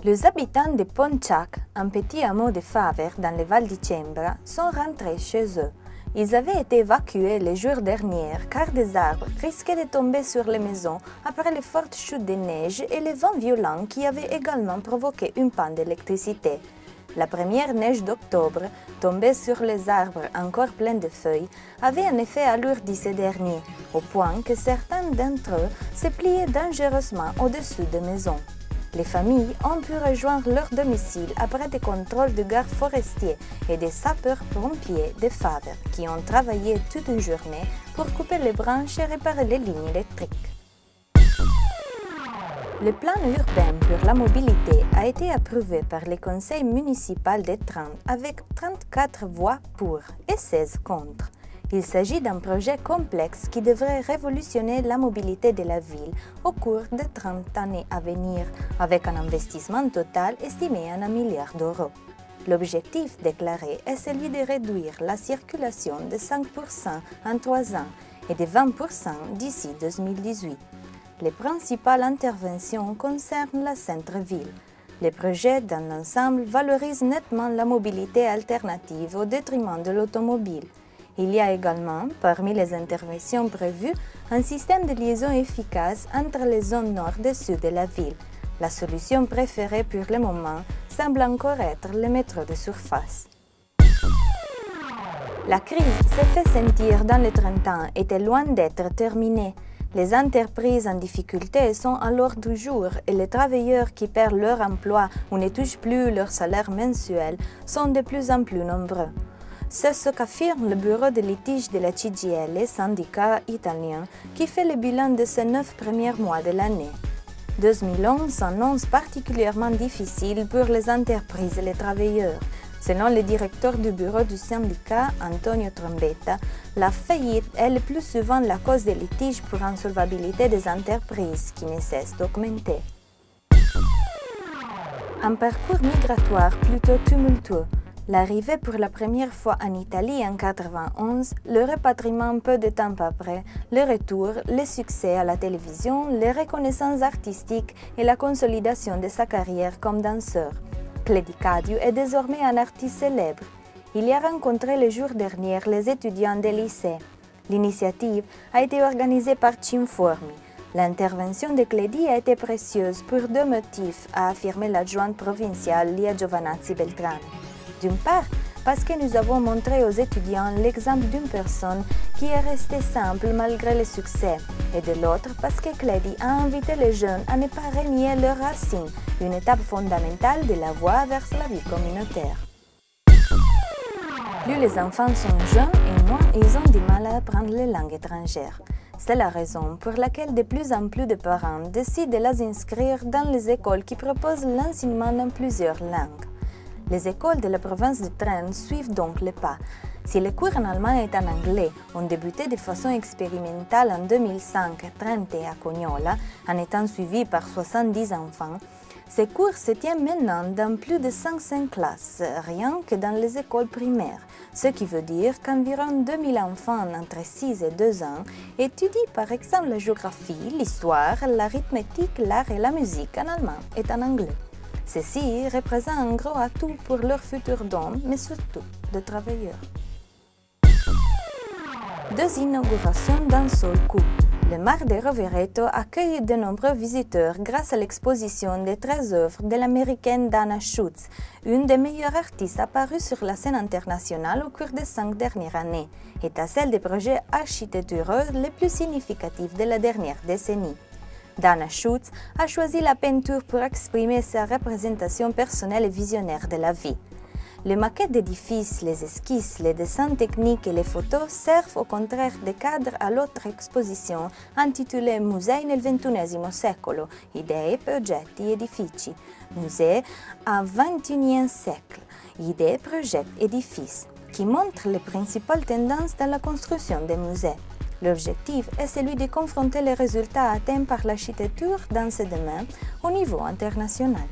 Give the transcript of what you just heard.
Les habitants de Pontiac, un petit hameau de Favre dans le Val di Cembra, sont rentrés chez eux. Ils avaient été évacués les jours derniers car des arbres risquaient de tomber sur les maisons après les fortes chutes de neige et les vents violents qui avaient également provoqué une panne d'électricité. La première neige d'octobre, tombée sur les arbres encore pleins de feuilles, avait en effet alourdi ces derniers, au point que certains d'entre eux se pliaient dangereusement au-dessus des maisons. Les familles ont pu rejoindre leur domicile après des contrôles de gardes forestiers et des sapeurs-pompiers de Favre qui ont travaillé toute une journée pour couper les branches et réparer les lignes électriques. Le plan urbain pour la mobilité a été approuvé par le conseil municipal de Trente avec 34 voix pour et 16 contre. Il s'agit d'un projet complexe qui devrait révolutionner la mobilité de la ville au cours des 30 années à venir, avec un investissement total estimé à 1 milliard d'euros. L'objectif déclaré est celui de réduire la circulation de 5% en 3 ans et de 20% d'ici 2018. Les principales interventions concernent la centre-ville. Le projet dans l'ensemble valorise nettement la mobilité alternative au détriment de l'automobile. Il y a également, parmi les interventions prévues, un système de liaison efficace entre les zones nord et sud de la ville. La solution préférée pour le moment semble encore être le métro de surface. La crise s'est fait sentir dans les 30 ans et est loin d'être terminée. Les entreprises en difficulté sont à l'ordre du jour et les travailleurs qui perdent leur emploi ou ne touchent plus leur salaire mensuel sont de plus en plus nombreux. C'est ce qu'affirme le bureau de litige de la CGIL, syndicat italien, qui fait le bilan de ces 9 premiers mois de l'année. 2011 s'annonce particulièrement difficile pour les entreprises et les travailleurs. Selon le directeur du bureau du syndicat, Antonio Trombetta, la faillite est le plus souvent la cause des litiges pour insolvabilité des entreprises qui ne cessent d'augmenter. Un parcours migratoire plutôt tumultueux. L'arrivée pour la première fois en Italie en 1991, le repatriement peu de temps après, le retour, le succès à la télévision, les reconnaissances artistiques et la consolidation de sa carrière comme danseur. Clédy Cadio est désormais un artiste célèbre. Il y a rencontré le jour dernier les étudiants des lycées. L'initiative a été organisée par Cinformi. L'intervention de Clédy a été précieuse pour 2 motifs, a affirmé l'adjointe provinciale Lia Giovanazzi Beltrame. D'une part, parce que nous avons montré aux étudiants l'exemple d'une personne qui est restée simple malgré le succès, et de l'autre parce que Clédy a invité les jeunes à ne pas renier leurs racines, une étape fondamentale de la voie vers la vie communautaire. Plus les enfants sont jeunes et moins ils ont du mal à apprendre les langues étrangères. C'est la raison pour laquelle de plus en plus de parents décident de les inscrire dans les écoles qui proposent l'enseignement dans plusieurs langues. Les écoles de la province de Trent suivent donc le pas. Si les cours en allemand et en anglais ont débuté de façon expérimentale en 2005 à Trent et à Cognola, en étant suivis par 70 enfants, ces cours se tiennent maintenant dans plus de 500 classes, rien que dans les écoles primaires, ce qui veut dire qu'environ 2000 enfants entre 6 et 2 ans étudient par exemple la géographie, l'histoire, l'arithmétique, l'art et la musique en allemand et en anglais. Ceci représente un gros atout pour leur futur d'hommes, mais surtout de travailleurs. 2 inaugurations d'un seul coup. Le Mar de Rovereto accueille de nombreux visiteurs grâce à l'exposition des 13 œuvres de l'américaine Dana Schutz, une des meilleures artistes apparues sur la scène internationale au cours des 5 dernières années, et à celle des projets architecturaux les plus significatifs de la dernière décennie. Dana Schutz a choisi la peinture pour exprimer sa représentation personnelle et visionnaire de la vie. Les maquettes d'édifices, les esquisses, les dessins techniques et les photos servent au contraire de cadre à l'autre exposition intitulée Musei nel XXI secolo, idee, progetti, edifici. Musée au XXIe siècle, idées, projets, édifices, qui montre les principales tendances dans la construction des musées. L'objectif est celui de confronter les résultats atteints par l'architecture dans ce domaine au niveau international.